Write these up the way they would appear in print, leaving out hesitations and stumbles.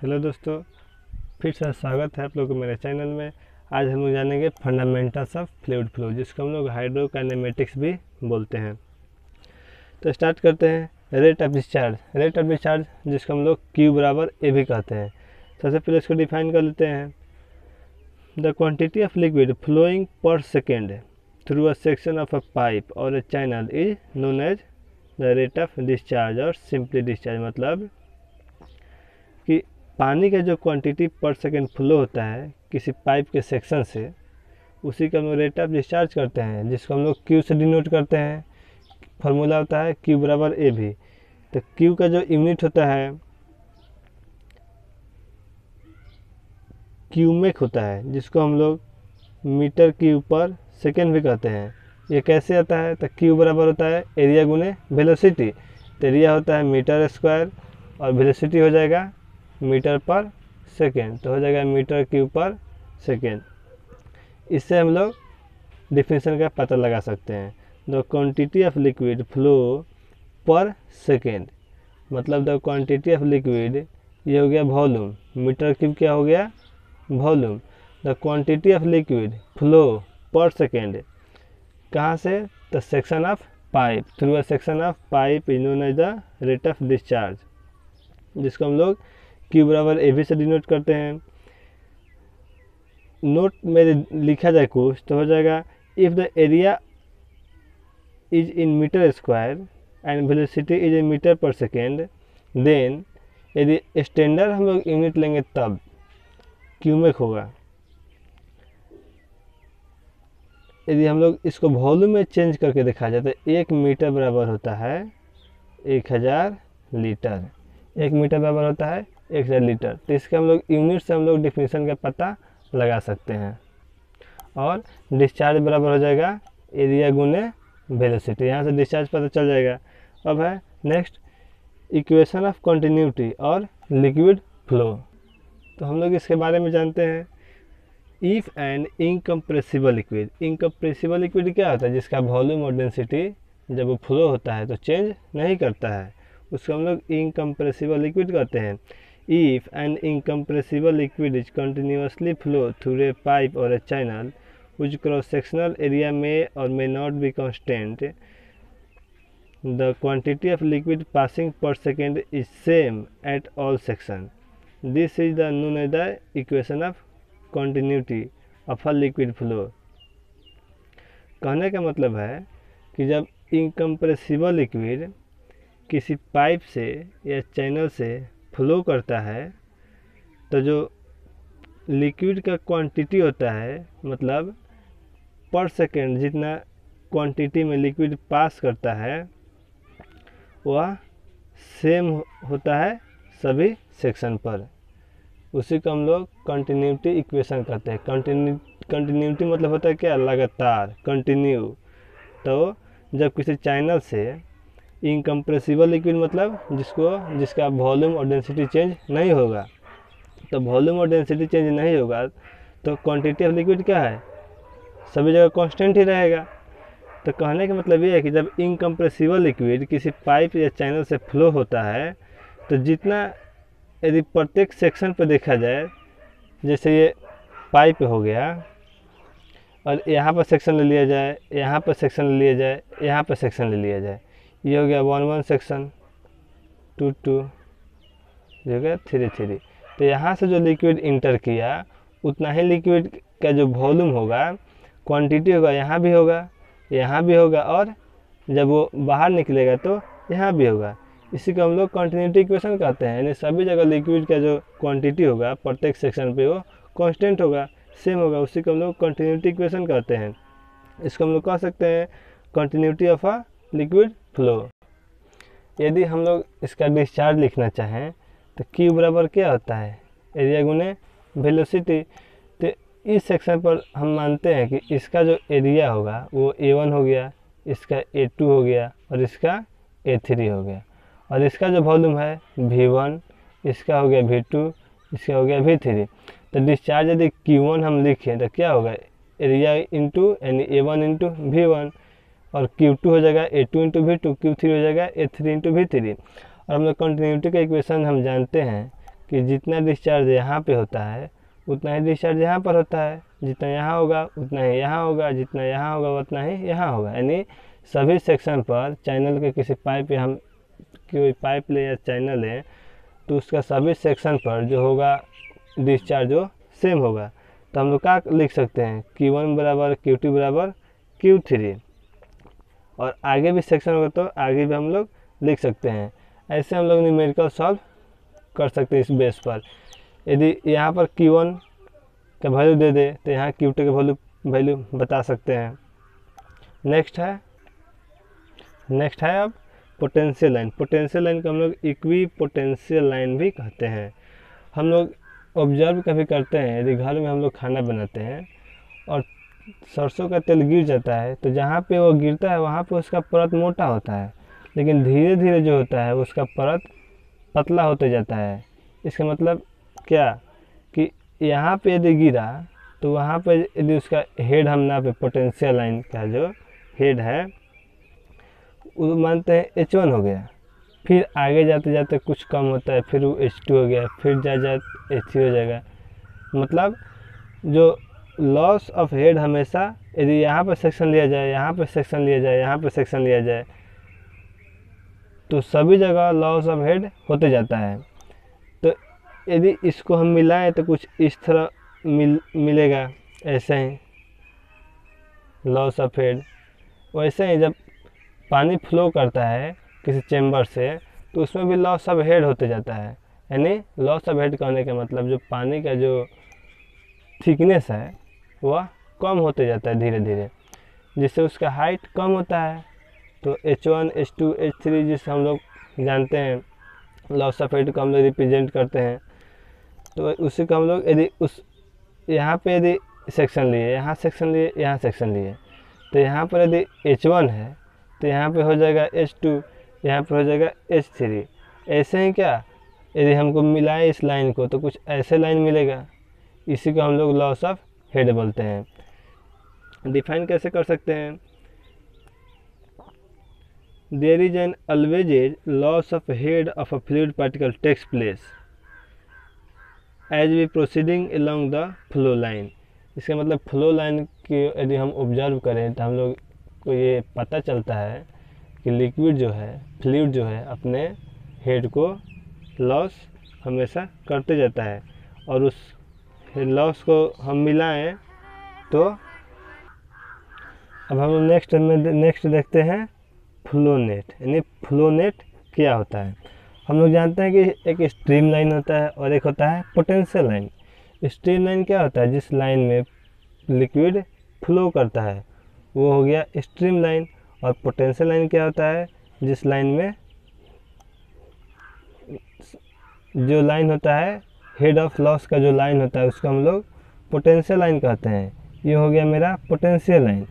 Hello दोस्तों, फिर से स्वागत है आप लोगों को मेरे चैनल में। आज हम लोग जानेंगे फंडामेंटल्स ऑफ फ्लूइड फ्लो, जिसको हम लोग हाइड्रोकाइनेमेटिक्स भी बोलते हैं। तो स्टार्ट करते हैं। रेट ऑफ डिस्चार्ज जिसको हम लोग Q बराबर A भी कहते हैं। सबसे पहले इसको डिफाइन कर लेते हैं। The quantity of liquid flowing per second through a section of a pipe or a channel is known as the rate of discharge or simply discharge. मतलब कि पानी का जो क्वांटिटी पर सेकेंड फ्लो होता है किसी पाइप के सेक्शन से, उसी का हम लोग रेट ऑफ डिस्चार्ज करते हैं, जिसको हम लोग Q से डिनोट करते हैं। फार्मूला होता है Q बराबर A भी। तो Q का जो यूनिट होता है क्यूमेक होता है, जिसको हम लोग मीटर क्यूब पर सेकेंड भी कहते हैं। ये कैसे आता है? तो Q बराबर होता है एरिया गुने वेलोसिटी। तो एरिया होता है मीटर स्क्वायर और वेलोसिटी हो जाएगा मीटर पर सेकेंड, तो हो जाएगा मीटर क्यूब पर सेकेंड। इससे हम लोग डिफिनेशन का पता लगा सकते हैं। The quantity of liquid flow per second, मतलब द क्वांटिटी ऑफ लिक्विड, ये हो गया वॉल्यूम। मीटर क्यूब क्या हो गया? Volume. The quantity of liquid flow per second कहाँ से? The section of pipe through a section of pipe is known as the rate of discharge, जिसको हम लोग Q बराबर A भी से डिनोट करते हैं। नोट में लिखा जाए कुछ तो हो जाएगा if the area is in metre square and velocity is in metre per second, then यदि स्टैंडर्ड हम लोग यूनिट लेंगे तब क्यूमेक होगा। यदि हम लोग इसको वॉल्यूम में चेंज करके देखा जाए तो 1 मीटर बराबर होता है 1000 लीटर। 1 मीटर बराबर होता है 1000 लीटर। तो इसके हम लोग यूनिट से हम लोग डिफिनीशन का पता लगा सकते हैं। और डिस्चार्ज बराबर हो जाएगा एरिया गुने वेलोसिटी। यहाँ से डिस्चार्ज पता चल जाएगा। अब है नेक्स्ट इक्वेशन ऑफ कंटिन्यूटी और लिक्विड फ्लो। तो हम लोग इसके बारे में जानते हैं। इफ़ एंड इनकम्प्रेसिबल लिक्विड क्या होता है? जिसका वॉल्यूम और डेंसिटी जब वो फ्लो होता है तो चेंज नहीं करता है, उसको हम लोग इनकम्प्रेसिबल लिक्विड कहते हैं। If an incompressible liquid is continuously flow through a pipe or a channel whose cross-sectional area may or may not be constant, the quantity of liquid passing per second is same at all sections. This is the known as the equation of continuity of a liquid flow. कहने का मतलब है कि जब incompressible liquid किसी pipe से या channel से फ्लो करता है तो जो लिक्विड का क्वांटिटी होता है, मतलब पर सेकेंड जितना क्वांटिटी में लिक्विड पास करता है वह सेम होता है सभी सेक्शन पर। उसी को हम लोग कंटिन्यूटी इक्वेशन कहते हैं। कंटिन्यूटी मतलब होता है क्या? लगातार, कंटिन्यू। तो जब किसी चैनल से इनकम्प्रेसिबल लिक्विड मतलब जिसका वॉल्यूम और डेंसिटी चेंज नहीं होगा, तो वॉल्यूम और डेंसिटी चेंज नहीं होगा तो क्वांटिटी ऑफ लिक्विड क्या है? सभी जगह कांस्टेंट ही रहेगा। तो कहने का मतलब ये है कि जब इनकम्प्रेसिबल लिक्विड किसी पाइप या चैनल से फ्लो होता है तो जितना, यदि प्रत्येक सेक्शन पर देखा जाए, जैसे ये पाइप हो गया और यहाँ पर सेक्शन ले लिया जाए, यहाँ पर सेक्शन ले लिया जाए, यहाँ पर सेक्शन ले लिया जाए, ये हो गया 1 सेक्शन, 2 हो गया 3। तो यहाँ से जो लिक्विड इंटर किया उतना ही लिक्विड का जो वॉल्यूम होगा, क्वांटिटी होगा, यहाँ भी होगा, यहाँ भी होगा, और जब वो बाहर निकलेगा तो यहाँ भी होगा। इसी को हम लोग कंटिन्यूटी इक्वेशन कहते हैं। यानी सभी जगह लिक्विड का जो क्वांटिटी होगा प्रत्येक सेक्शन पे वो कांस्टेंट होगा, सेम होगा। उसी को हम लोग कंटिन्यूटी इक्वेशन कहते हैं। इसको हम लोग कह सकते हैं continuity of a liquid flow. यदि हम लोग इसका डिस्चार्ज लिखना चाहें तो Q बराबर क्या होता है? एरिया गुने वेलोसिटी। तो इस सेक्शन पर हम मानते हैं कि इसका जो एरिया होगा वो A1 हो गया, इसका A2 हो गया और इसका A3 हो गया, और इसका जो वॉल्यूम है V1, इसका हो गया V2, इसका हो गया V3। तो डिस्चार्ज यदि Q1 हम लिखें तो क्या होगा? एरिया इंटू यानी A1 इंटू V1, और Q2 हो जाएगा A2 इंटू V2, Q3 हो जाएगा A3 इंटू V3। और हम लोग कंटिन्यूटी का इक्वेशन हम जानते हैं कि जितना डिस्चार्ज यहाँ पे होता है उतना ही डिस्चार्ज यहाँ पर होता है, जितना यहाँ होगा उतना ही यहाँ होगा, जितना यहाँ होगा उतना ही यहाँ होगा। यानी सभी सेक्शन पर चैनल के किसी पाइप या हम कोई पाइप ले या चैनल ले तो उसका सभी सेक्शन पर जो होगा डिस्चार्ज वो सेम होगा। तो हम लोग क्या लिख सकते हैं, Q1 बराबर Q2 बराबर Q3, और आगे भी सेक्शन होगा तो आगे भी हम लोग लिख सकते हैं। ऐसे हम लोग न्यूमेरिकल सॉल्व कर सकते हैं इस बेस पर। यदि यहाँ पर Q1 का वैल्यू दे दे तो यहाँ Q2 का वैल्यू बता सकते हैं। नेक्स्ट है अब पोटेंशियल लाइन। पोटेंशियल लाइन को हम लोग इक्वी पोटेंशियल लाइन भी कहते हैं। हम लोग ऑब्जर्व कभी करते हैं, यदि घर में हम लोग खाना बनाते हैं और सरसों का तेल गिर जाता है तो जहाँ पे वो गिरता है वहाँ पे उसका परत मोटा होता है, लेकिन धीरे धीरे जो होता है उसका परत पतला होते जाता है। इसका मतलब क्या कि यहाँ पे यदि गिरा तो वहाँ पे यदि उसका हेड हम नापे, पोटेंशियल लाइन का जो हेड है वो मानते हैं H1 हो गया, फिर आगे जाते जाते कुछ कम होता है, फिर वो H2 हो गया, फिर H3 हो जाएगा। मतलब जो लॉस ऑफ हेड हमेशा यदि यहाँ पर सेक्शन लिया जाए, यहाँ पर सेक्शन लिया जाए, यहाँ पर सेक्शन लिया जाए तो सभी जगह लॉस ऑफ हेड होते जाता है। तो यदि इसको हम मिलाएं तो कुछ इस तरह मिलेगा, ऐसे ही लॉस ऑफ हेड। वैसे ही जब पानी फ्लो करता है किसी चेम्बर से तो उसमें भी लॉस ऑफ हेड होते जाता है। यानी लॉस ऑफ हेड कहने का मतलब जो पानी का जो थिकनेस है वह कम होते जाता है धीरे धीरे, जिससे उसका हाइट कम होता है। तो H1, H2, H3 जिसे हम लोग जानते हैं लॉस ऑफ हेड को हम लोग रिप्रेजेंट करते हैं। तो उसी को हम लोग यदि उस यहाँ पे यदि सेक्शन लिए, यहाँ सेक्शन लिए, यहाँ सेक्शन लिए, तो यहाँ पर यदि H1 है तो यहाँ पे हो जाएगा H2, यहाँ पे हो जाएगा H3। ऐसे ही क्या यदि हमको मिलाए इस लाइन को तो कुछ ऐसे लाइन मिलेगा, इसी को हम लोग लॉस ऑफ हेड बोलते हैं। डिफाइन कैसे कर सकते हैं, there is an alleged loss of head of a fluid particle takes place as we proceeding along the flow line. इसका मतलब फ्लो लाइन की यदि हम ऑब्जर्व करें तो हम लोग को ये पता चलता है कि लिक्विड जो है, फ्लूइड जो है अपने हेड को लॉस हमेशा करते जाता है। और उस लॉस को हम मिलाएं तो अब हम नेक्स्ट देखते हैं फ्लो नेट। यानी फ्लो नेट क्या होता है। हम लोग जानते हैं कि एक स्ट्रीम लाइन होता है और एक होता है पोटेंशियल लाइन। स्ट्रीम लाइन क्या होता है, जिस लाइन में लिक्विड फ्लो करता है वो हो गया स्ट्रीम लाइन। और पोटेंशियल लाइन क्या होता है, जिस लाइन में जो लाइन होता है हेड ऑफ लॉस का जो लाइन होता है उसको हम लोग पोटेंशियल लाइन कहते हैं। ये हो गया मेरा पोटेंशियल लाइन।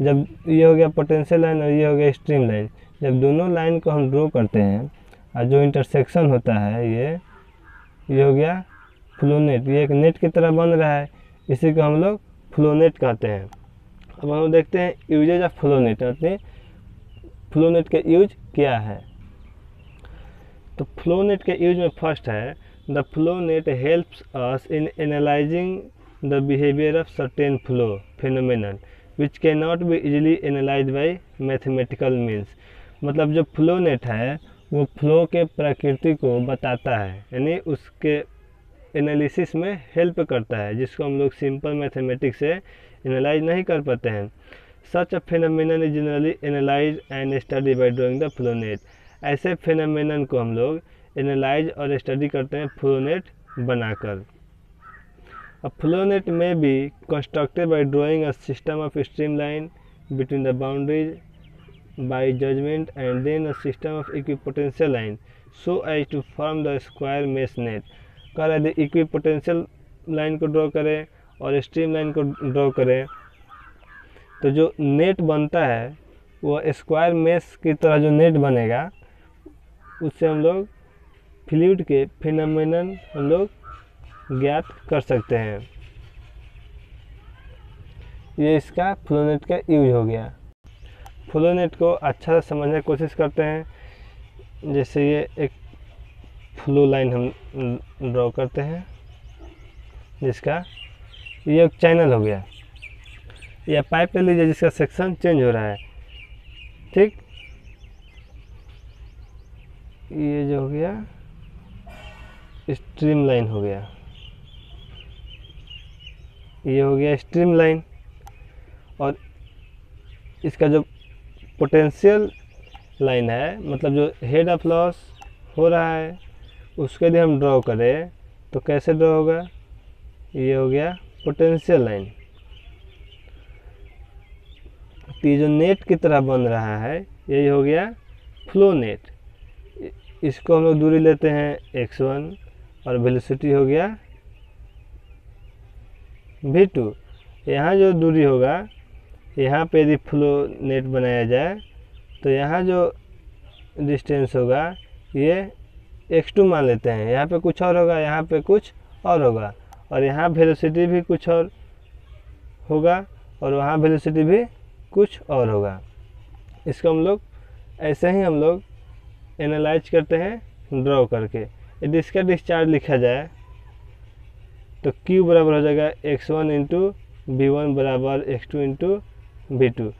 जब ये हो गया पोटेंशियल लाइन और ये हो गया स्ट्रीम लाइन, जब दोनों लाइन को हम ड्रॉ करते हैं और जो इंटरसेक्शन होता है ये हो गया फ्लो नेट। ये एक नेट की तरह बन रहा है, इसी को हम लोग फ्लो नेट कहते हैं। अब हम देखते हैं uses of flow net, flow net का यूज क्या है। तो फ्लो नेट के यूज में फर्स्ट है the flow net helps us in analysing the behaviour of certain flow phenomenon which can not be easily analyse by mathematical means. मतलब जो flow net है वो फ्लो के प्रकृति को बताता है, यानी उसके एनालिसिस में हेल्प करता है, जिसको हम लोग सिंपल मैथमेटिक्स से एनालाइज नहीं कर पाते हैं। Such a phenomenon is generally analyze and study by drawing the flow net. ऐसे फिनोमेनन को हम लोग एनालाइज और स्टडी करते हैं फ्लो नेट बनाकर। A flow net may be constructed by drawing a system of streamline between the boundaries by judgment and then a system of equipotential line so as to form the square mesh net। कर यदि equipotential line को draw करें और stream line को draw करें तो जो net बनता है वो स्क्वायर मेश की तरह जो नेट बनेगा उससे हम लोग फ्लूइड के फिनोमेनन हम लोग ज्ञात कर सकते हैं। ये इसका फ्लो नेट का यूज हो गया। फ्लो नेट को अच्छा से समझने की कोशिश करते हैं। जैसे ये एक फ्लो लाइन हम ड्रॉ करते हैं, जिसका ये एक चैनल हो गया, या पाइप ले लीजिए जिसका सेक्शन चेंज हो रहा है, ठीक। ये जो हो गया स्ट्रीम लाइन हो गया, ये हो गया स्ट्रीम लाइन। और इसका जो पोटेंशियल लाइन है, मतलब जो हेड ऑफ लॉस हो रहा है, उसके लिए हम ड्रॉ करें तो कैसे ड्रॉ होगा, ये हो गया पोटेंशियल लाइन। तो ये जो नेट की तरह बन रहा है यही हो गया फ्लो नेट। इसको हम लोग दूरी लेते हैं x1 और वेलोसिटी हो गया v2। यहाँ जो दूरी होगा, यहाँ पे यदि फ्लो नेट बनाया जाए तो यहाँ जो डिस्टेंस होगा ये x2 मान लेते हैं, यहाँ पे कुछ और होगा, यहाँ पे कुछ और होगा, और यहाँ वेलोसिटी भी कुछ और होगा और वहाँ वेलोसिटी भी कुछ और होगा। इसको हम लोग ऐसे ही हम लोग एनालाइज करते हैं ड्रॉ करके। यदि इसका डिस्चार्ज लिखा जाए तो Q बराबर हो जाएगा x1 इंटू V1 बराबर x2 इंटू V2।